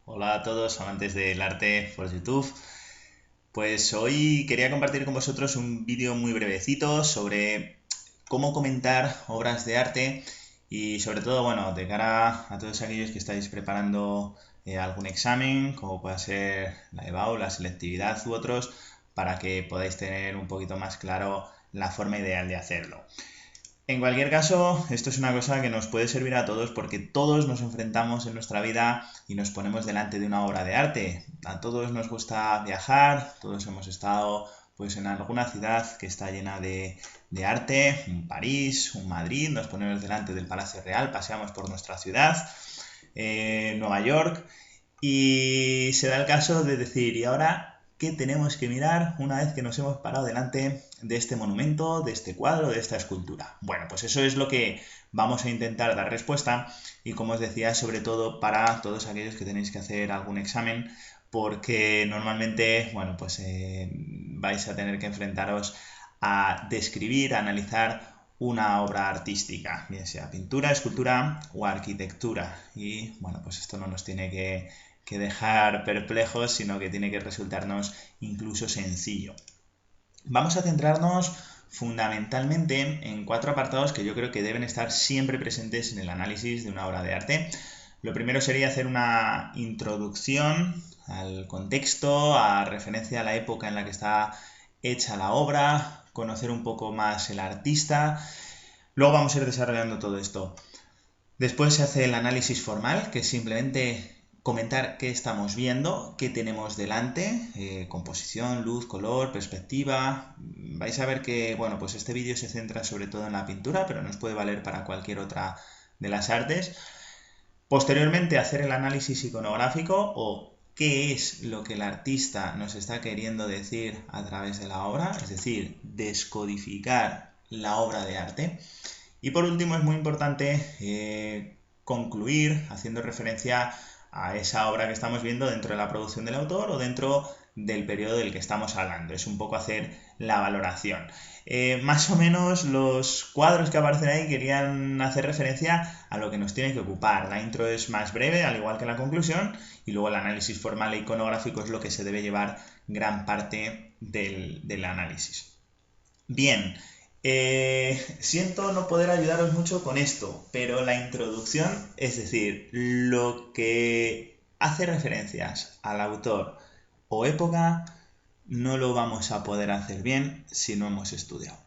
Hola a todos amantes del arte por YouTube. Pues hoy quería compartir con vosotros un vídeo muy brevecito sobre cómo comentar obras de arte y sobre todo, bueno, de cara a todos aquellos que estáis preparando algún examen, como pueda ser la EBAU, la selectividad u otros, para que podáis tener un poquito más claro la forma ideal de hacerlo. En cualquier caso, esto es una cosa que nos puede servir a todos porque todos nos enfrentamos en nuestra vida y nos ponemos delante de una obra de arte. A todos nos gusta viajar, todos hemos estado pues en alguna ciudad que está llena de arte, un París, un Madrid, nos ponemos delante del Palacio Real, paseamos por nuestra ciudad, Nueva York, y se da el caso de decir, ¿y ahora qué tenemos que mirar una vez que nos hemos parado delante de este monumento, de este cuadro, de esta escultura? Bueno, pues eso es lo que vamos a intentar dar respuesta y como os decía, sobre todo para todos aquellos que tenéis que hacer algún examen, porque normalmente, bueno, pues vais a tener que enfrentaros a describir, a analizar una obra artística, bien sea pintura, escultura o arquitectura. Y bueno, pues esto no nos tiene que dejar perplejos, sino que tiene que resultarnos incluso sencillo. Vamos a centrarnos fundamentalmente en cuatro apartados que yo creo que deben estar siempre presentes en el análisis de una obra de arte. Lo primero sería hacer una introducción al contexto, a referencia a la época en la que está hecha la obra, conocer un poco más el artista. Luego vamos a ir desarrollando todo esto. Después se hace el análisis formal, que es simplemente comentar qué estamos viendo, qué tenemos delante, composición, luz, color, perspectiva. Vais a ver que, bueno, pues este vídeo se centra sobre todo en la pintura, pero nos puede valer para cualquier otra de las artes. Posteriormente, hacer el análisis iconográfico o qué es lo que el artista nos está queriendo decir a través de la obra, es decir, descodificar la obra de arte. Y por último, es muy importante concluir haciendo referencia a esa obra que estamos viendo dentro de la producción del autor o dentro del periodo del que estamos hablando. Es un poco hacer la valoración. Más o menos los cuadros que aparecen ahí querían hacer referencia a lo que nos tiene que ocupar. La intro es más breve, al igual que la conclusión, y luego el análisis formal e iconográfico es lo que se debe llevar gran parte del análisis. Bien, siento no poder ayudaros mucho con esto, pero la introducción, es decir, lo que hace referencias al autor o época, no lo vamos a poder hacer bien si no hemos estudiado.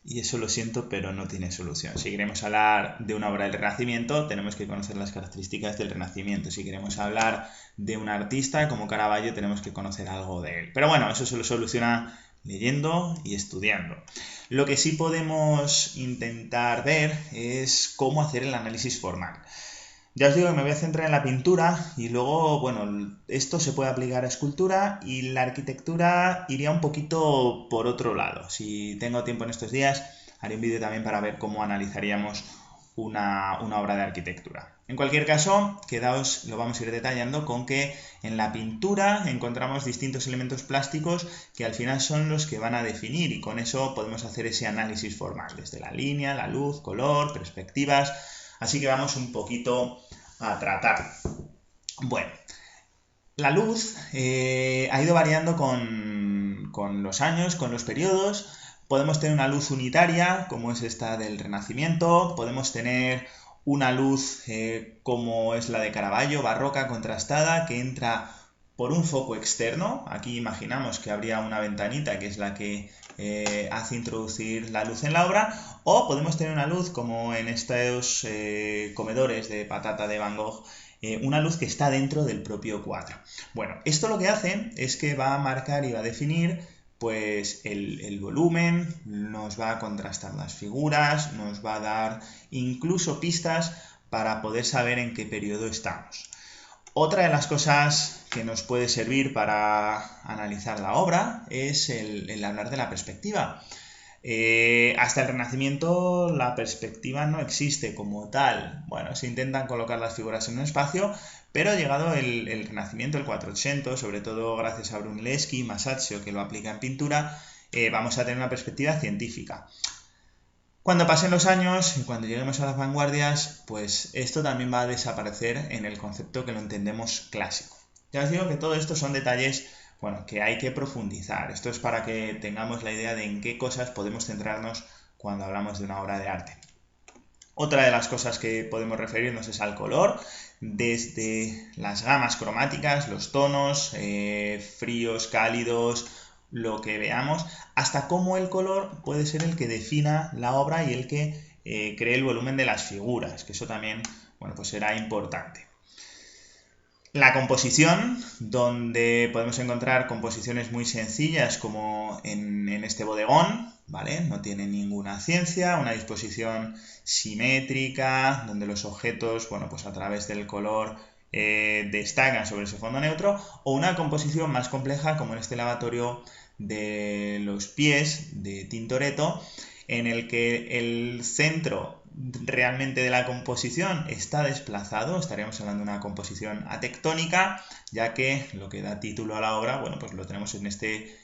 Y eso lo siento, pero no tiene solución. Si queremos hablar de una obra del Renacimiento, tenemos que conocer las características del Renacimiento. Si queremos hablar de un artista como Caravaggio, tenemos que conocer algo de él. Pero bueno, eso se lo soluciona leyendo y estudiando. Lo que sí podemos intentar ver es cómo hacer el análisis formal. Ya os digo que me voy a centrar en la pintura y luego, bueno, esto se puede aplicar a escultura y la arquitectura iría un poquito por otro lado. Si tengo tiempo en estos días, haré un vídeo también para ver cómo analizaríamos una obra de arquitectura. En cualquier caso, quedaos, lo vamos a ir detallando con que en la pintura encontramos distintos elementos plásticos que al final son los que van a definir y con eso podemos hacer ese análisis formal, desde la línea, la luz, color, perspectivas. Así que vamos un poquito a tratar. Bueno, la luz ha ido variando con los años, con los periodos. Podemos tener una luz unitaria, como es esta del Renacimiento. Podemos tener una luz como es la de Caravaggio, barroca, contrastada, que entra por un foco externo. Aquí imaginamos que habría una ventanita que es la que hace introducir la luz en la obra, o podemos tener una luz como en estos comedores de patata de Van Gogh, una luz que está dentro del propio cuadro. Bueno, esto lo que hace es que va a marcar y va a definir pues el volumen, nos va a contrastar las figuras, nos va a dar incluso pistas para poder saber en qué periodo estamos. Otra de las cosas que nos puede servir para analizar la obra es el hablar de la perspectiva. Hasta el Renacimiento la perspectiva no existe como tal. Bueno, se intentan colocar las figuras en un espacio, pero llegado el Renacimiento, el 480, sobre todo gracias a Brunelleschi y Masaccio que lo aplica en pintura, vamos a tener una perspectiva científica. Cuando pasen los años y cuando lleguemos a las vanguardias, pues esto también va a desaparecer en el concepto que lo entendemos clásico. Ya os digo que todo esto son detalles, bueno, que hay que profundizar. Esto es para que tengamos la idea de en qué cosas podemos centrarnos cuando hablamos de una obra de arte. Otra de las cosas que podemos referirnos es al color, desde las gamas cromáticas, los tonos, fríos, cálidos, lo que veamos, hasta cómo el color puede ser el que defina la obra y el que cree el volumen de las figuras, que eso también, bueno, pues será importante. La composición, donde podemos encontrar composiciones muy sencillas como en este bodegón, ¿vale? No tiene ninguna ciencia, una disposición simétrica, donde los objetos, bueno, pues a través del color destacan sobre ese fondo neutro, o una composición más compleja como en este lavatorio de los pies de Tintoretto, en el que el centro realmente de la composición está desplazado, estaríamos hablando de una composición atectónica, ya que lo que da título a la obra, bueno, pues lo tenemos en este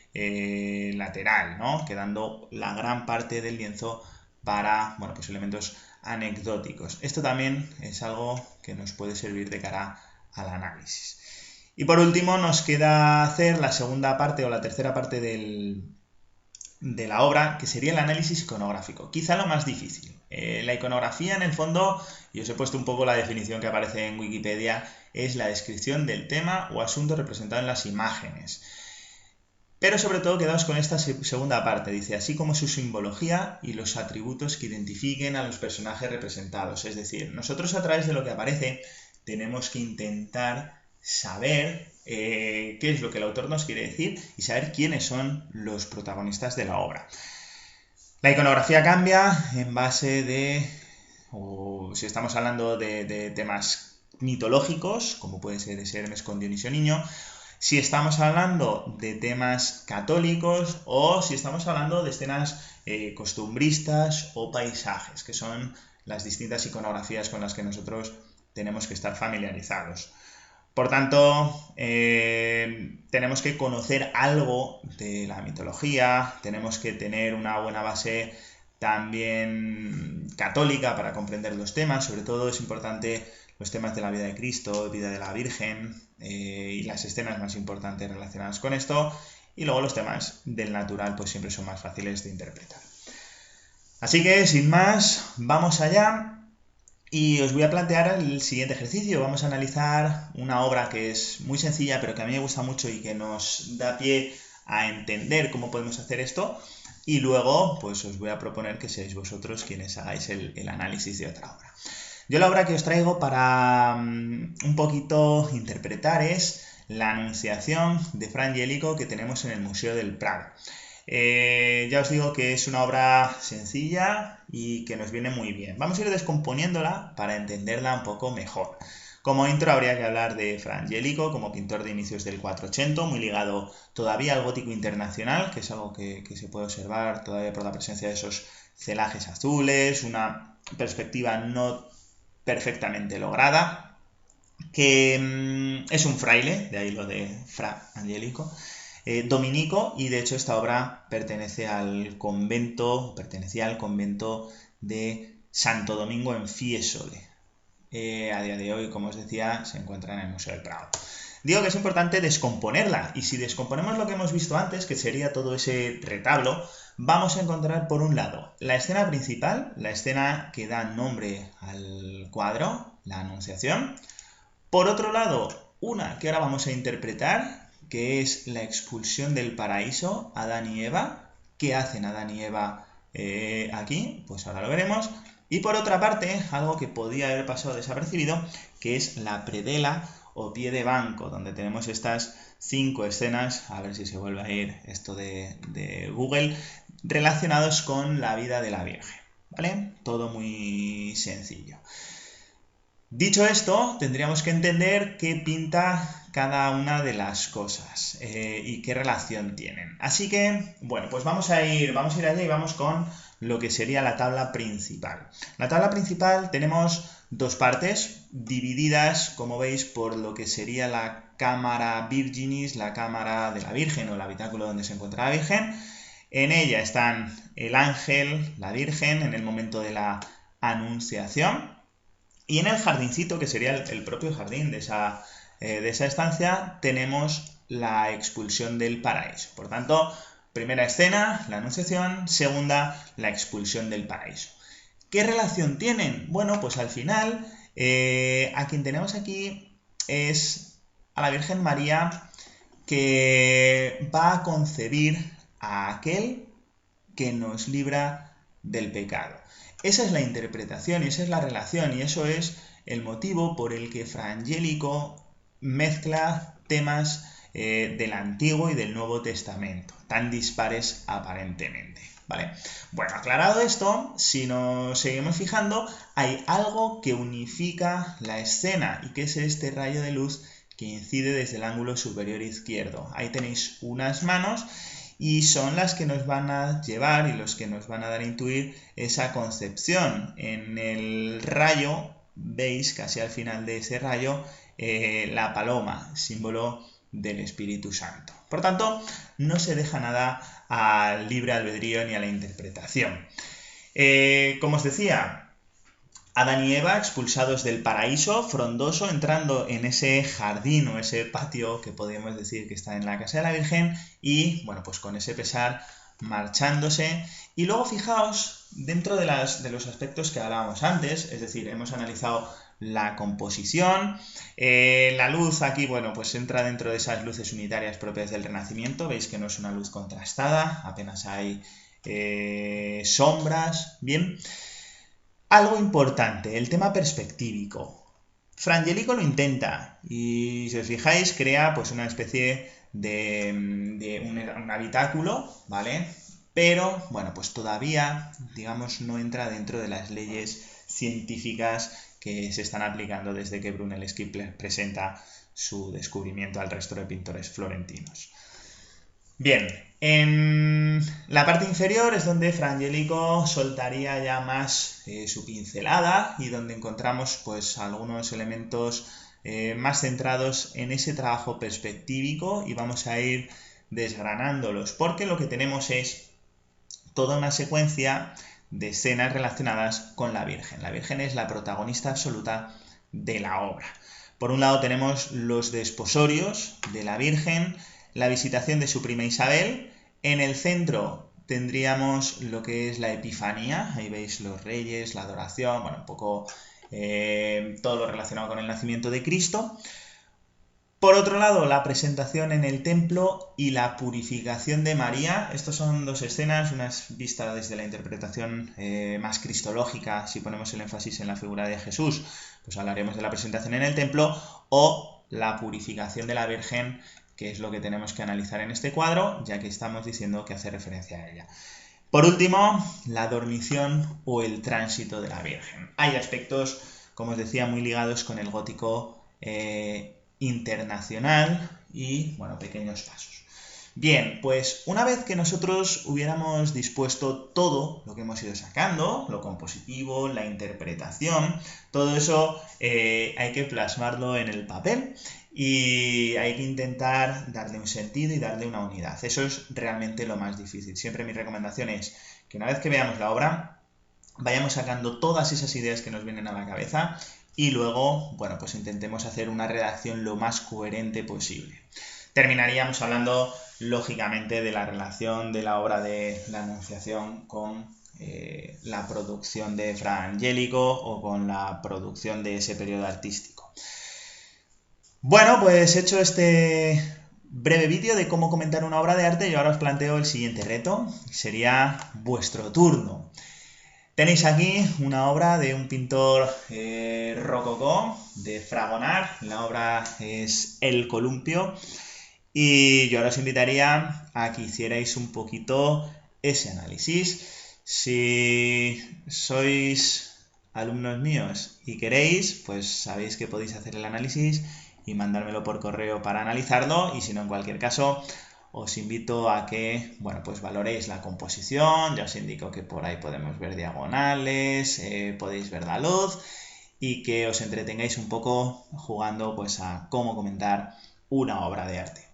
lateral, ¿no? Quedando la gran parte del lienzo para, bueno, pues elementos anecdóticos. Esto también es algo que nos puede servir de cara al análisis. Y por último nos queda hacer la segunda parte o la tercera parte de la obra, que sería el análisis iconográfico, quizá lo más difícil. La iconografía, en el fondo, y os he puesto un poco la definición que aparece en Wikipedia, es la descripción del tema o asunto representado en las imágenes. Pero sobre todo quedaos con esta segunda parte, dice, así como su simbología y los atributos que identifiquen a los personajes representados. Es decir, nosotros a través de lo que aparece tenemos que intentar saber qué es lo que el autor nos quiere decir y saber quiénes son los protagonistas de la obra. La iconografía cambia en base de, o si estamos hablando de temas mitológicos, como puede ser ese Hermes con Dionisio Niño, si estamos hablando de temas católicos o si estamos hablando de escenas costumbristas o paisajes, que son las distintas iconografías con las que nosotros tenemos que estar familiarizados. Por tanto, tenemos que conocer algo de la mitología, tenemos que tener una buena base también católica para comprender los temas. Sobre todo es importante los temas de la vida de Cristo, vida de la Virgen y las escenas más importantes relacionadas con esto. Y luego los temas del natural pues siempre son más fáciles de interpretar. Así que, sin más, vamos allá. Y os voy a plantear el siguiente ejercicio. Vamos a analizar una obra que es muy sencilla, pero que a mí me gusta mucho y que nos da pie a entender cómo podemos hacer esto. Y luego, pues os voy a proponer que seáis vosotros quienes hagáis el análisis de otra obra. Yo la obra que os traigo para un poquito interpretar es La Anunciación de Fra Angelico que tenemos en el Museo del Prado. Ya os digo que es una obra sencilla y que nos viene muy bien. Vamos a ir descomponiéndola para entenderla un poco mejor. Como intro habría que hablar de Fra Angelico como pintor de inicios del 480, muy ligado todavía al gótico internacional, que es algo que se puede observar todavía por la presencia de esos celajes azules, una perspectiva no perfectamente lograda, que es un fraile, de ahí lo de Fra Angelico, dominico, y de hecho esta obra pertenecía al convento de Santo Domingo en Fiesole. A día de hoy, como os decía, se encuentra en el Museo del Prado. Digo que es importante descomponerla, y si descomponemos lo que hemos visto antes, que sería todo ese retablo, vamos a encontrar por un lado la escena principal, la escena que da nombre al cuadro, la Anunciación. Por otro lado, una que ahora vamos a interpretar, que es la expulsión del paraíso, Adán y Eva. ¿Qué hacen Adán y Eva aquí? Pues ahora lo veremos. Y por otra parte, algo que podía haber pasado desapercibido, que es la predela o pie de banco, donde tenemos estas 5 escenas, a ver si se vuelve a ir esto de Google, relacionados con la vida de la Virgen, ¿vale? Todo muy sencillo. Dicho esto, tendríamos que entender qué pinta cada una de las cosas y qué relación tienen. Así que, bueno, pues vamos a ir allá y vamos con lo que sería la tabla principal. La tabla principal tenemos dos partes divididas, como veis, por lo que sería la cámara Virginis, la cámara de la Virgen o el habitáculo donde se encuentra la Virgen, En ella están el ángel, la Virgen, en el momento de la Anunciación. Y en el jardincito, que sería el propio jardín de esa estancia, tenemos la expulsión del paraíso. Por tanto, primera escena, la Anunciación; segunda, la expulsión del paraíso. ¿Qué relación tienen? Bueno, pues al final, a quien tenemos aquí es a la Virgen María, que va a concebir a aquel que nos libra del pecado. Esa es la interpretación y esa es la relación, y eso es el motivo por el que Fra Angelico mezcla temas del Antiguo y del Nuevo Testamento, tan dispares aparentemente, ¿vale? Bueno, aclarado esto, si nos seguimos fijando, hay algo que unifica la escena, y que es este rayo de luz que incide desde el ángulo superior izquierdo. Ahí tenéis unas manos, y son las que nos van a llevar y los que nos van a dar a intuir esa concepción. En el rayo, veis casi al final de ese rayo, la paloma, símbolo del Espíritu Santo. Por tanto, no se deja nada al libre albedrío ni a la interpretación. Como os decía, Adán y Eva expulsados del paraíso frondoso, entrando en ese jardín o ese patio que podríamos decir que está en la casa de la Virgen, y bueno, pues con ese pesar marchándose. Y luego fijaos dentro de los aspectos que hablábamos antes, es decir, hemos analizado la composición, la luz aquí, bueno, pues entra dentro de esas luces unitarias propias del Renacimiento. Veis que no es una luz contrastada, apenas hay sombras, bien. Algo importante, el tema perspectívico. Fra Angelico lo intenta y, si os fijáis, crea pues una especie de un habitáculo, ¿vale? Pero, bueno, pues todavía, digamos, no entra dentro de las leyes científicas que se están aplicando desde que Brunelleschi presenta su descubrimiento al resto de pintores florentinos. Bien, en la parte inferior es donde Fra Angelico soltaría ya más su pincelada, y donde encontramos pues algunos elementos más centrados en ese trabajo perspectívico, y vamos a ir desgranándolos, porque lo que tenemos es toda una secuencia de escenas relacionadas con la Virgen. La Virgen es la protagonista absoluta de la obra. Por un lado tenemos los desposorios de la Virgen, la visitación de su prima Isabel. En el centro tendríamos lo que es la Epifanía, ahí veis los reyes, la adoración, bueno, un poco todo lo relacionado con el nacimiento de Cristo. Por otro lado, la presentación en el templo y la purificación de María. Estas son dos escenas, una es vista desde la interpretación más cristológica, si ponemos el énfasis en la figura de Jesús, pues hablaremos de la presentación en el templo, o la purificación de la Virgen, que es lo que tenemos que analizar en este cuadro, ya que estamos diciendo que hace referencia a ella. Por último, la dormición o el tránsito de la Virgen. Hay aspectos, como os decía, muy ligados con el gótico internacional y, bueno, pequeños pasos. Bien, pues una vez que nosotros hubiéramos dispuesto todo lo que hemos ido sacando, lo compositivo, la interpretación, todo eso hay que plasmarlo en el papel y hay que intentar darle un sentido y darle una unidad. Eso es realmente lo más difícil. Siempre mi recomendación es que una vez que veamos la obra, vayamos sacando todas esas ideas que nos vienen a la cabeza y luego, bueno, pues intentemos hacer una redacción lo más coherente posible. Terminaríamos hablando, lógicamente, de la relación de la obra de la Anunciación con la producción de Fra Angelico o con la producción de ese periodo artístico. Bueno, pues hecho este breve vídeo de cómo comentar una obra de arte, yo ahora os planteo el siguiente reto, sería vuestro turno. Tenéis aquí una obra de un pintor rococó, de Fragonard. La obra es El Columpio, y yo ahora os invitaría a que hicierais un poquito ese análisis. Si sois alumnos míos y queréis, pues sabéis que podéis hacer el análisis y mandármelo por correo para analizarlo, y si no, en cualquier caso, os invito a que, bueno, pues valoréis la composición. Ya os indico que por ahí podemos ver diagonales, podéis ver la luz, y que os entretengáis un poco jugando pues a cómo comentar una obra de arte.